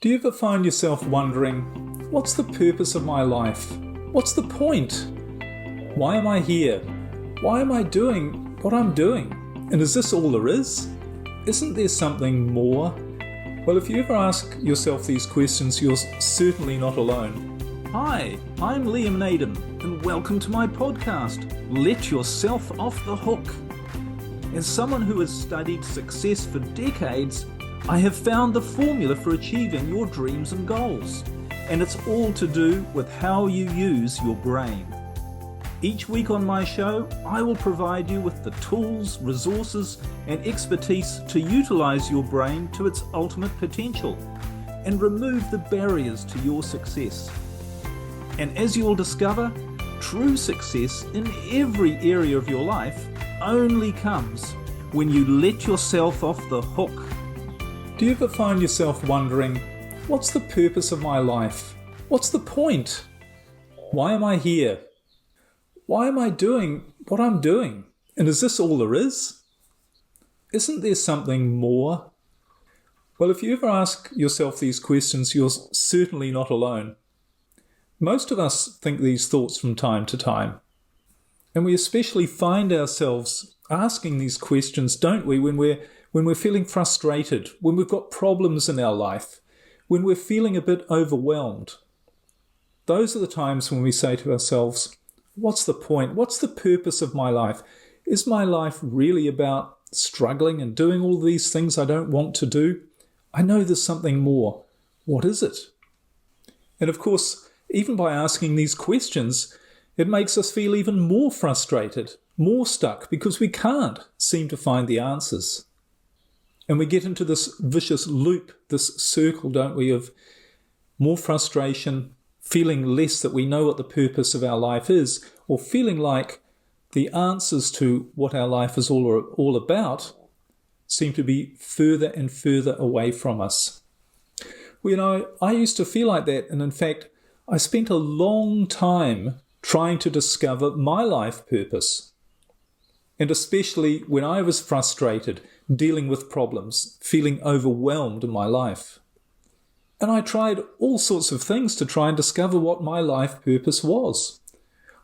Do you ever find yourself wondering, what's the purpose of my life? What's the point? Why am I here? Why am I doing what I'm doing? And is this all there is? Isn't there something more? Well, if you ever ask yourself these questions, you're certainly not alone. Hi, I'm Liam Naden, and welcome to my podcast, Let Yourself Off the Hook. As someone who has studied success for decades, I have found the formula for achieving your dreams and goals, and it's all to do with how you use your brain. Each week on my show, I will provide you with the tools, resources, and expertise to utilize your brain to its ultimate potential and remove the barriers to your success. And as you will discover, true success in every area of your life only comes when you let yourself off the hook. Do you ever find yourself wondering, what's the purpose of my life? What's the point? Why am I here? Why am I doing what I'm doing? And is this all there is? Isn't there something more? Well, if you ever ask yourself these questions, you're certainly not alone. Most of us think these thoughts from time to time. And we especially find ourselves asking these questions, don't we, when we're feeling frustrated, when we've got problems in our life, when we're feeling a bit overwhelmed. Those are the times when we say to ourselves, what's the point? What's the purpose of my life? Is my life really about struggling and doing all these things I don't want to do? I know there's something more. What is it? And of course, even by asking these questions, it makes us feel even more frustrated, more stuck, because we can't seem to find the answers. And we get into this vicious loop, this circle, don't we, of more frustration, feeling less that we know what the purpose of our life is, or feeling like the answers to what our life is all about seem to be further and further away from us. Well, you know, I used to feel like that, and in fact, I spent a long time trying to discover my life purpose. And especially when I was frustrated, dealing with problems, feeling overwhelmed in my life. And I tried all sorts of things to try and discover what my life purpose was.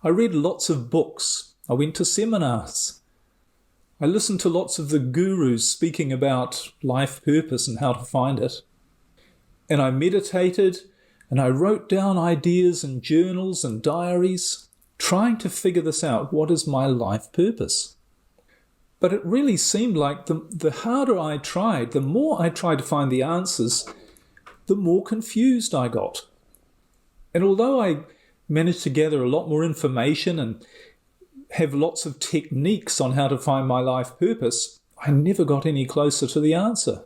I read lots of books. I went to seminars. I listened to lots of the gurus speaking about life purpose and how to find it. And I meditated, and I wrote down ideas in journals and diaries, trying to figure this out. What is my life purpose? But it really seemed like the harder I tried, the more I tried to find the answers, the more confused I got. And although I managed to gather a lot more information and have lots of techniques on how to find my life purpose, I never got any closer to the answer.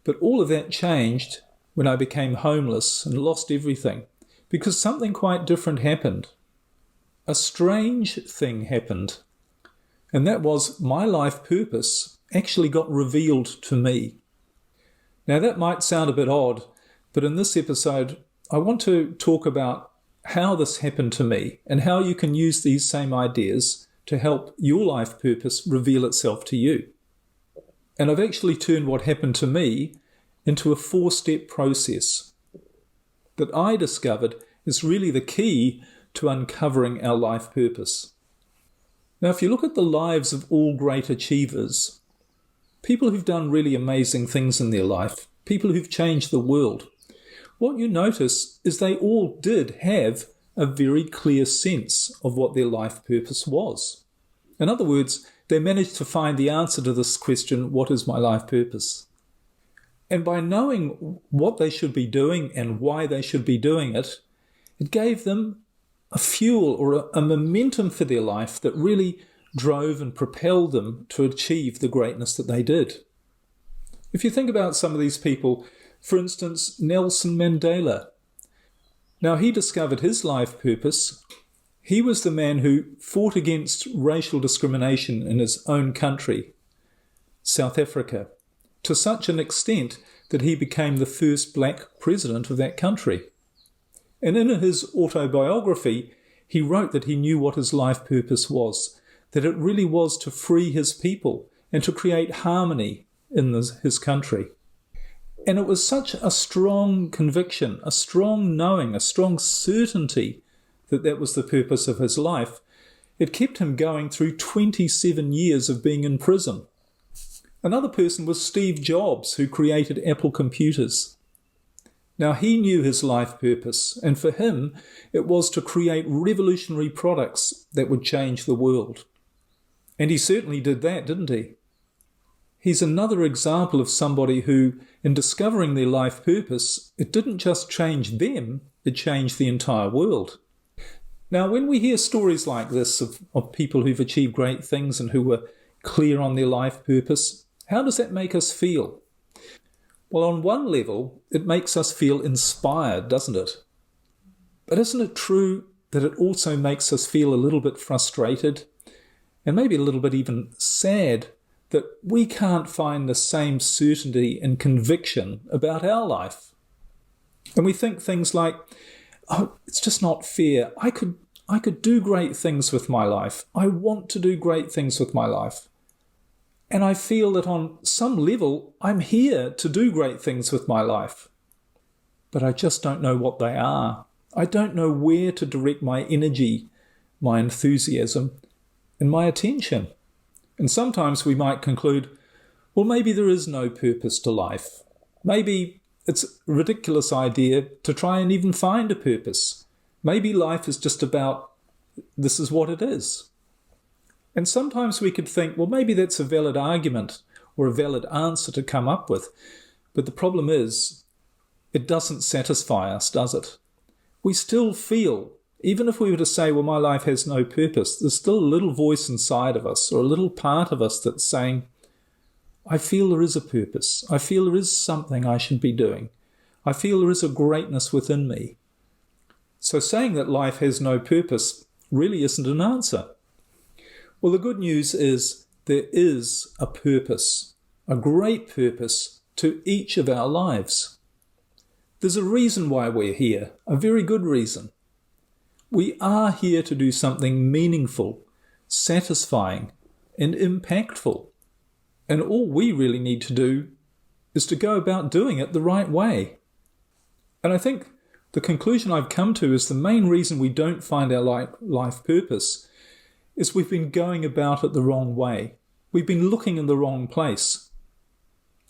But all of that changed when I became homeless and lost everything, because something quite different happened. A strange thing happened. And that was my life purpose actually got revealed to me. Now that might sound a bit odd, but in this episode, I want to talk about how this happened to me and how you can use these same ideas to help your life purpose reveal itself to you. And I've actually turned what happened to me into a 4-step process that I discovered is really the key to uncovering our life purpose. Now, if you look at the lives of all great achievers, people who've done really amazing things in their life, people who've changed the world, what you notice is they all did have a very clear sense of what their life purpose was. In other words, they managed to find the answer to this question, what is my life purpose? And by knowing what they should be doing and why they should be doing it, it gave them a fuel or a momentum for their life that really drove and propelled them to achieve the greatness that they did. If you think about some of these people, for instance, Nelson Mandela. Now, he discovered his life purpose. He was the man who fought against racial discrimination in his own country, South Africa, to such an extent that he became the first black president of that country. And in his autobiography, he wrote that he knew what his life purpose was, that it really was to free his people and to create harmony in his country. And it was such a strong conviction, a strong knowing, a strong certainty that that was the purpose of his life. It kept him going through 27 years of being in prison. Another person was Steve Jobs, who created Apple computers. Now, he knew his life purpose, and for him, it was to create revolutionary products that would change the world. And he certainly did that, didn't he? He's another example of somebody who, in discovering their life purpose, it didn't just change them, it changed the entire world. Now, when we hear stories like this of people who've achieved great things and who were clear on their life purpose, how does that make us feel? Well, on one level, it makes us feel inspired, doesn't it? But isn't it true that it also makes us feel a little bit frustrated and maybe a little bit even sad that we can't find the same certainty and conviction about our life? And we think things like, oh, it's just not fair. I could do great things with my life. I want to do great things with my life. And I feel that on some level, I'm here to do great things with my life. But I just don't know what they are. I don't know where to direct my energy, my enthusiasm, and my attention. And sometimes we might conclude, well, maybe there is no purpose to life. Maybe it's a ridiculous idea to try and even find a purpose. Maybe life is just about this is what it is. And sometimes we could think, well, maybe that's a valid argument or a valid answer to come up with. But the problem is, it doesn't satisfy us, does it? We still feel, even if we were to say, well, my life has no purpose, there's still a little voice inside of us or a little part of us that's saying, I feel there is a purpose. I feel there is something I should be doing. I feel there is a greatness within me. So saying that life has no purpose really isn't an answer. Well, the good news is there is a purpose, a great purpose to each of our lives. There's a reason why we're here, a very good reason. We are here to do something meaningful, satisfying, and impactful. And all we really need to do is to go about doing it the right way. And I think the conclusion I've come to is the main reason we don't find our life purpose is we've been going about it the wrong way. We've been looking in the wrong place.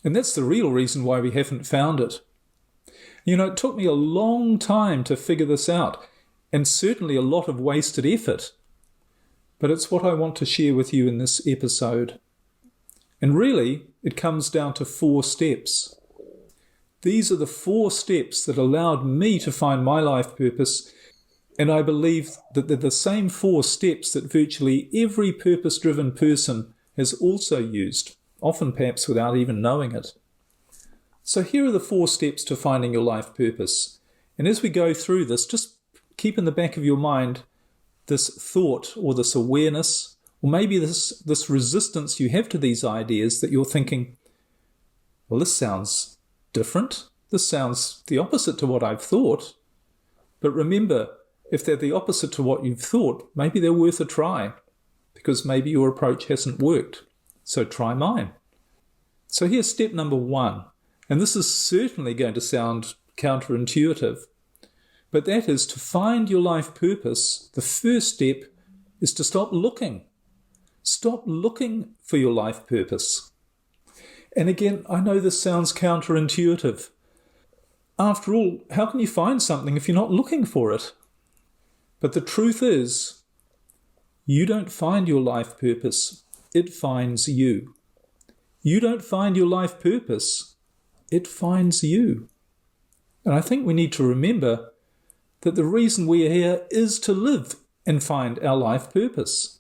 And that's the real reason why we haven't found it. You know, it took me a long time to figure this out, and certainly a lot of wasted effort. But it's what I want to share with you in this episode. And really, it comes down to 4 steps. These are the 4 steps that allowed me to find my life purpose, and I believe that they're the same 4 steps that virtually every purpose-driven person has also used, often perhaps without even knowing it. So here are the 4 steps to finding your life purpose. And as we go through this, just keep in the back of your mind this thought or this awareness, or maybe this resistance you have to these ideas that you're thinking, well, this sounds different. This sounds the opposite to what I've thought. But remember, if they're the opposite to what you've thought, maybe they're worth a try, because maybe your approach hasn't worked. So try mine. So here's step number 1, and this is certainly going to sound counterintuitive, but that is to find your life purpose. The first step is to stop looking. Stop looking for your life purpose. And again, I know this sounds counterintuitive. After all, how can you find something if you're not looking for it? But the truth is, you don't find your life purpose, it finds you. You don't find your life purpose, it finds you. And I think we need to remember that the reason we're here is to live and find our life purpose.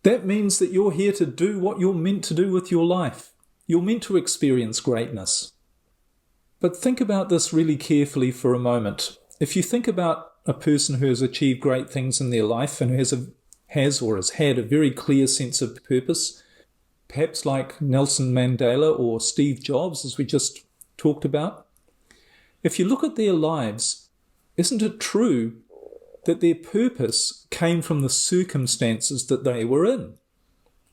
That means that you're here to do what you're meant to do with your life. You're meant to experience greatness. But think about this really carefully for a moment. If you think about a person who has achieved great things in their life and who has had a very clear sense of purpose, perhaps like Nelson Mandela or Steve Jobs, as we just talked about, if you look at their lives, isn't it true that their purpose came from the circumstances that they were in?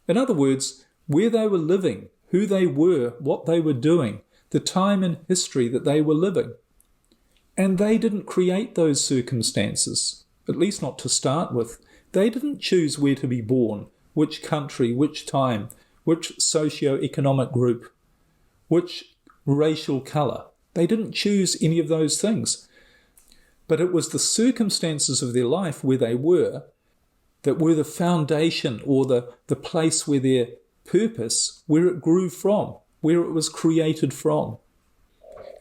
In other words, where they were living, who they were, what they were doing, the time in history that they were living. And they didn't create those circumstances, at least not to start with. They didn't choose where to be born, which country, which time, which socio-economic group, which racial colour. They didn't choose any of those things. But it was the circumstances of their life where they were that were the foundation or the place where their purpose, where it grew from, where it was created from.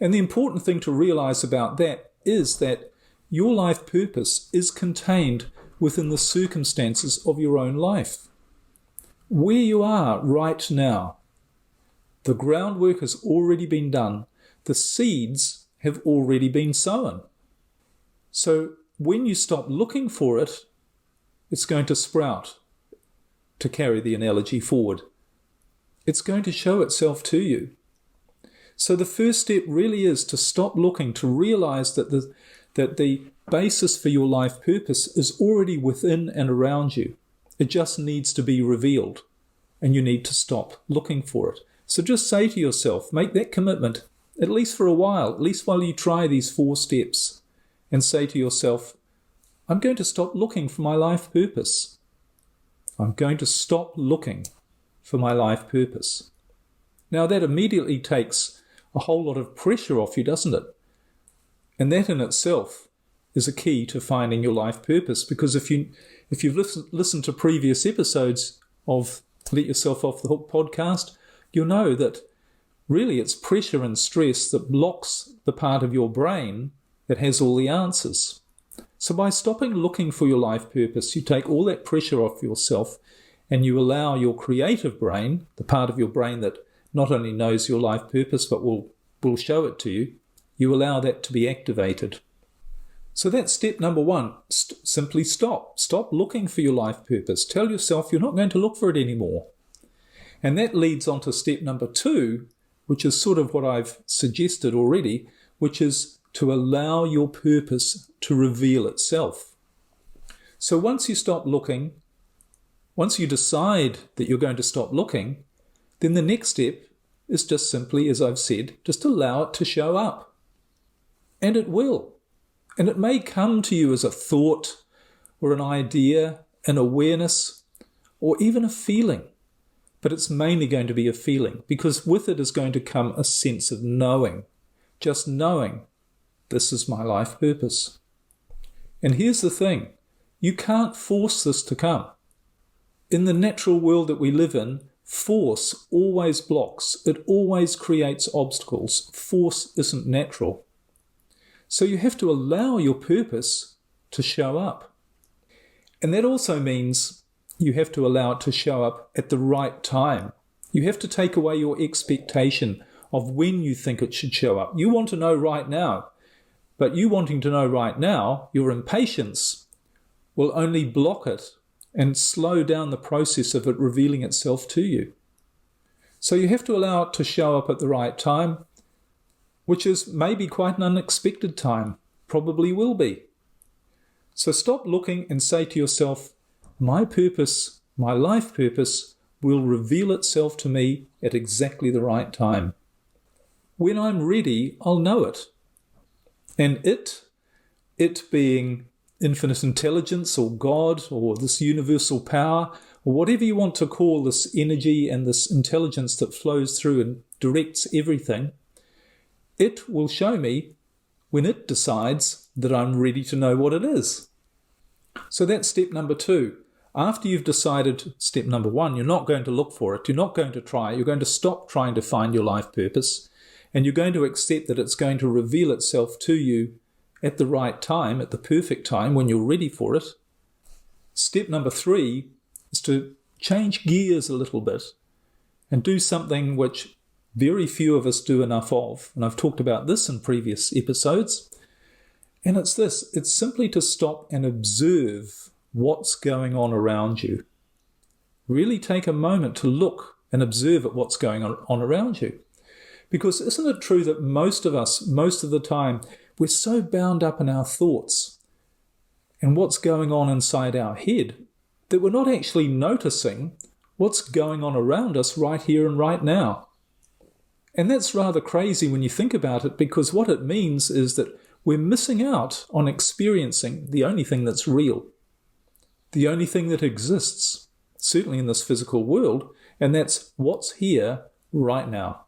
And the important thing to realise about that is that your life purpose is contained within the circumstances of your own life. Where you are right now, the groundwork has already been done. The seeds have already been sown. So when you stop looking for it, it's going to sprout, to carry the analogy forward. It's going to show itself to you. So the first step really is to stop looking, to realise that the basis for your life purpose is already within and around you. It just needs to be revealed, and you need to stop looking for it. So just say to yourself, make that commitment, at least for a while, at least while you try these 4 steps, and say to yourself, I'm going to stop looking for my life purpose. I'm going to stop looking for my life purpose. Now that immediately takes a whole lot of pressure off you, doesn't it? And that in itself is a key to finding your life purpose, because if you've listened to previous episodes of Let Yourself Off the Hook podcast, you'll know that really it's pressure and stress that blocks the part of your brain that has all the answers. So by stopping looking for your life purpose, you take all that pressure off yourself and you allow your creative brain, the part of your brain that not only knows your life purpose but will show it to you, you allow that to be activated. So that's step number 1. Simply stop. Stop looking for your life purpose. Tell yourself you're not going to look for it anymore. And that leads on to step number 2, which is sort of what I've suggested already, which is to allow your purpose to reveal itself. So once you stop looking, once you decide that you're going to stop looking, then the next step is just simply, as I've said, just allow it to show up. And it will. And it may come to you as a thought or an idea, an awareness, or even a feeling. But it's mainly going to be a feeling, because with it is going to come a sense of knowing. Just knowing, this is my life purpose. And here's the thing, you can't force this to come. In the natural world that we live in, force always blocks. It always creates obstacles. Force isn't natural. So you have to allow your purpose to show up. And that also means you have to allow it to show up at the right time. You have to take away your expectation of when you think it should show up. You want to know right now, but you wanting to know right now, your impatience will only block it and slow down the process of it revealing itself to you. So you have to allow it to show up at the right time, which is maybe quite an unexpected time, probably will be. So stop looking and say to yourself, my purpose, my life purpose, will reveal itself to me at exactly the right time. When I'm ready, I'll know it. And it being infinite intelligence or God or this universal power or whatever you want to call this energy and this intelligence that flows through and directs everything, it will show me when it decides that I'm ready to know what it is. So that's step number 2. After you've decided step number 1, you're not going to look for it, you're not going to try, you're going to stop trying to find your life purpose, and you're going to accept that it's going to reveal itself to you at the right time, at the perfect time, when you're ready for it. Step number 3 is to change gears a little bit and do something which very few of us do enough of. And I've talked about this in previous episodes. And it's this, it's simply to stop and observe what's going on around you. Really take a moment to look and observe at what's going on around you. Because isn't it true that most of us, most of the time, we're so bound up in our thoughts and what's going on inside our head that we're not actually noticing what's going on around us right here and right now. And that's rather crazy when you think about it, because what it means is that we're missing out on experiencing the only thing that's real, the only thing that exists, certainly in this physical world, and that's what's here right now.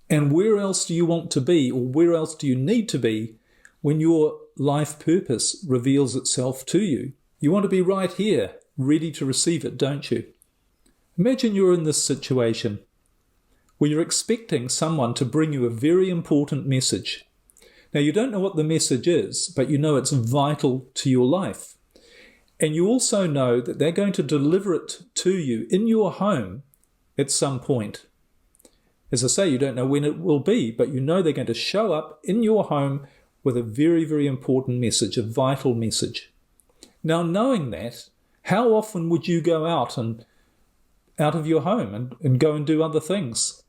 And where else do you want to be, or where else do you need to be when your life purpose reveals itself to you? You want to be right here, ready to receive it, don't you? Imagine you're in this situation where you're expecting someone to bring you a very important message. Now, you don't know what the message is, but you know it's vital to your life. And you also know that they're going to deliver it to you in your home at some point. As I say, you don't know when it will be, but you know they're going to show up in your home with a very, very important message, a vital message. Now, knowing that, how often would you go out of your home and go and do other things?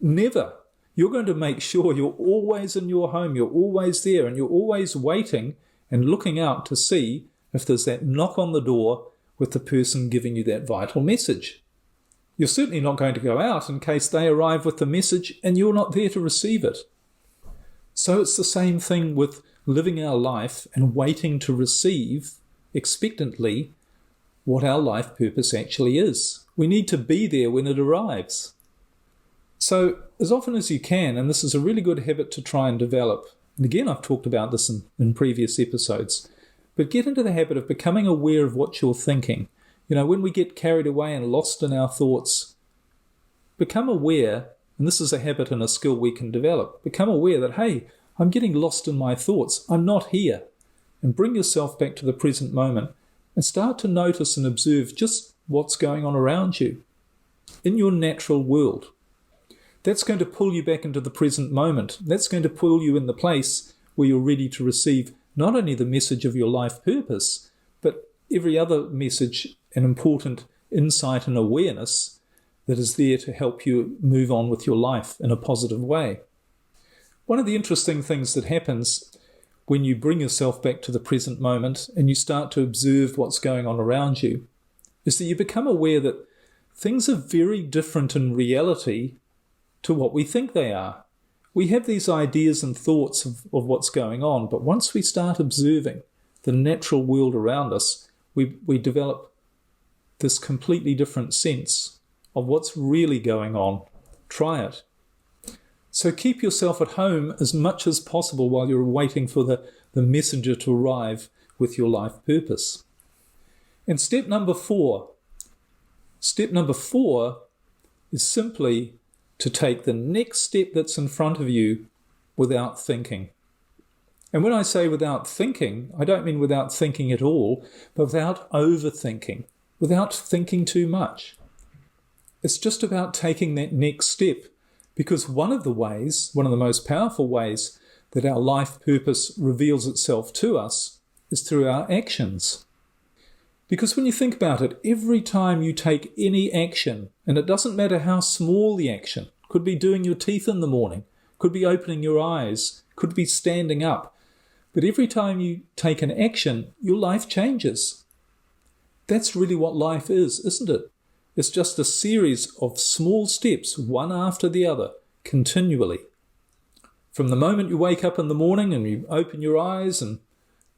Never. You're going to make sure you're always in your home, you're always there, and you're always waiting and looking out to see if there's that knock on the door with the person giving you that vital message. You're certainly not going to go out in case they arrive with the message and you're not there to receive it. So it's the same thing with living our life and waiting to receive expectantly what our life purpose actually is. We need to be there when it arrives. So as often as you can, and this is a really good habit to try and develop, and again I've talked about this in previous episodes, but get into the habit of becoming aware of what you're thinking. You know, when we get carried away and lost in our thoughts, become aware, and this is a habit and a skill we can develop, become aware that, hey, I'm getting lost in my thoughts, I'm not here, and bring yourself back to the present moment and start to notice and observe just what's going on around you in your natural world. That's going to pull you back into the present moment. That's going to pull you in the place where you're ready to receive not only the message of your life purpose, but every other message and important insight and awareness that is there to help you move on with your life in a positive way. One of the interesting things that happens when you bring yourself back to the present moment and you start to observe what's going on around you is that you become aware that things are very different in reality to what we think they are. We have these ideas and thoughts of what's going on, but once we start observing the natural world around us, we develop this completely different sense of what's really going on. Try it. So keep yourself at home as much as possible while you're waiting for the messenger to arrive with your life purpose. And step number 4 is simply to take the next step that's in front of you without thinking. And when I say without thinking, I don't mean without thinking at all, but without overthinking, without thinking too much. It's just about taking that next step, because one of the most powerful ways that our life purpose reveals itself to us is through our actions. Because when you think about it, every time you take any action, and it doesn't matter how small the action, could be doing your teeth in the morning, could be opening your eyes, could be standing up, but every time you take an action, your life changes. That's really what life is, isn't it? It's just a series of small steps, one after the other, continually. From the moment you wake up in the morning and you open your eyes and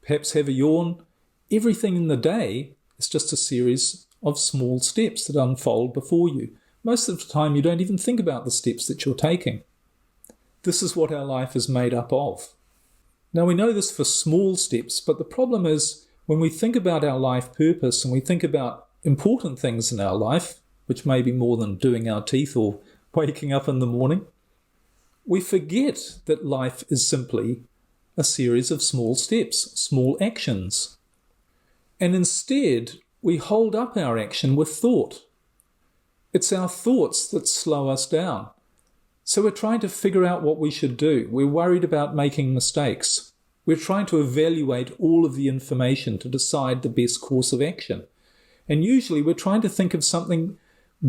perhaps have a yawn, everything in the day is just a series of small steps that unfold before you. Most of the time you don't even think about the steps that you're taking. This is what our life is made up of. Now we know this for small steps, but the problem is when we think about our life purpose and we think about important things in our life, which may be more than doing our teeth or waking up in the morning, we forget that life is simply a series of small steps, small actions. And instead, we hold up our action with thought. It's our thoughts that slow us down. So we're trying to figure out what we should do. We're worried about making mistakes. We're trying to evaluate all of the information to decide the best course of action. And usually we're trying to think of something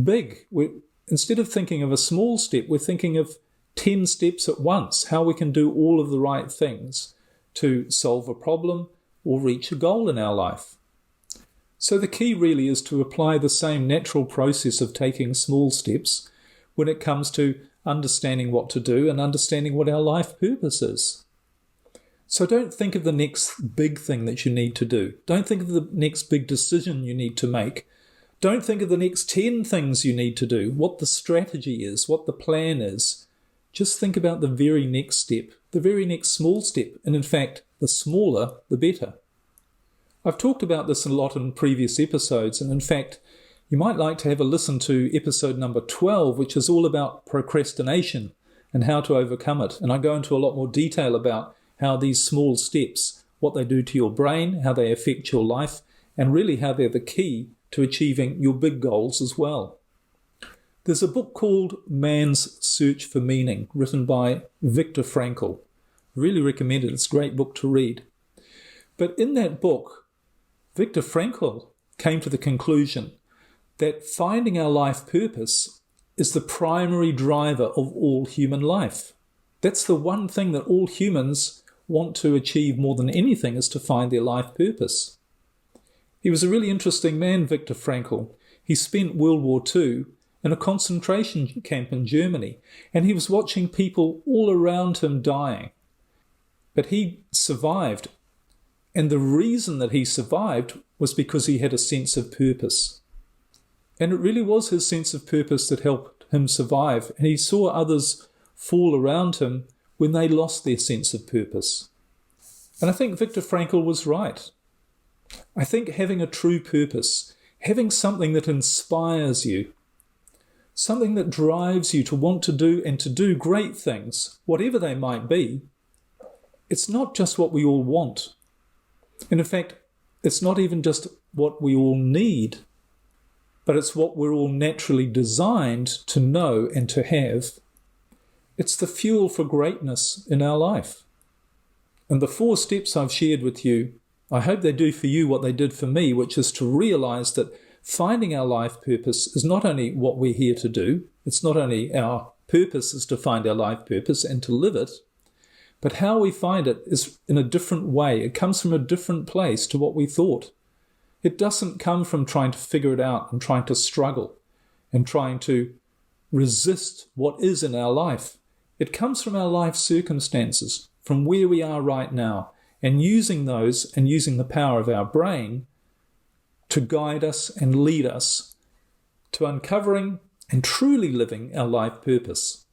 big. Instead of thinking of a small step, we're thinking of 10 steps at once, how we can do all of the right things to solve a problem or reach a goal in our life. So the key really is to apply the same natural process of taking small steps when it comes to understanding what to do and understanding what our life purpose is. So don't think of the next big thing that you need to do. Don't think of the next big decision you need to make. Don't think of the next 10 things you need to do, what the strategy is, what the plan is. Just think about the very next step, the very next small step, and in fact, the smaller, the better. I've talked about this a lot in previous episodes, and in fact, you might like to have a listen to episode number 12, which is all about procrastination and how to overcome it. And I go into a lot more detail about how these small steps, what they do to your brain, how they affect your life, and really how they're the key to achieving your big goals as well. There's a book called Man's Search for Meaning, written by Viktor Frankl. Really recommend it. It's a great book to read. But in that book, Viktor Frankl came to the conclusion that finding our life purpose is the primary driver of all human life. That's the one thing that all humans want to achieve more than anything, is to find their life purpose. He was a really interesting man, Viktor Frankl. He spent World War II in a concentration camp in Germany, and he was watching people all around him dying. But he survived, and the reason that he survived was because he had a sense of purpose. And it really was his sense of purpose that helped him survive, and he saw others fall around him when they lost their sense of purpose. And I think Viktor Frankl was right. I think having a true purpose, having something that inspires you, something that drives you to want to do and to do great things, whatever they might be, it's not just what we all want. And in fact, it's not even just what we all need, but it's what we're all naturally designed to know and to have. It's the fuel for greatness in our life. And the 4 steps I've shared with you, I hope they do for you what they did for me, which is to realize that finding our life purpose is not only what we're here to do, it's not only our purpose is to find our life purpose and to live it, but how we find it is in a different way. It comes from a different place to what we thought. It doesn't come from trying to figure it out and trying to struggle and trying to resist what is in our life. It comes from our life circumstances, from where we are right now, and using those and using the power of our brain to guide us and lead us to uncovering and truly living our life purpose.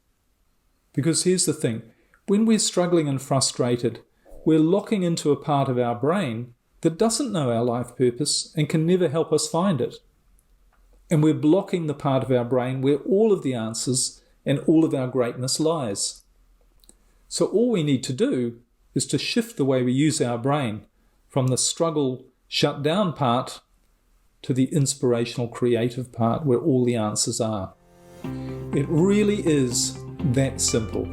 Because here's the thing, when we're struggling and frustrated, we're locking into a part of our brain that doesn't know our life purpose and can never help us find it. And we're blocking the part of our brain where all of the answers and all of our greatness lies. So all we need to do is to shift the way we use our brain from the struggle, shut down part to the inspirational, creative part where all the answers are. It really is that simple.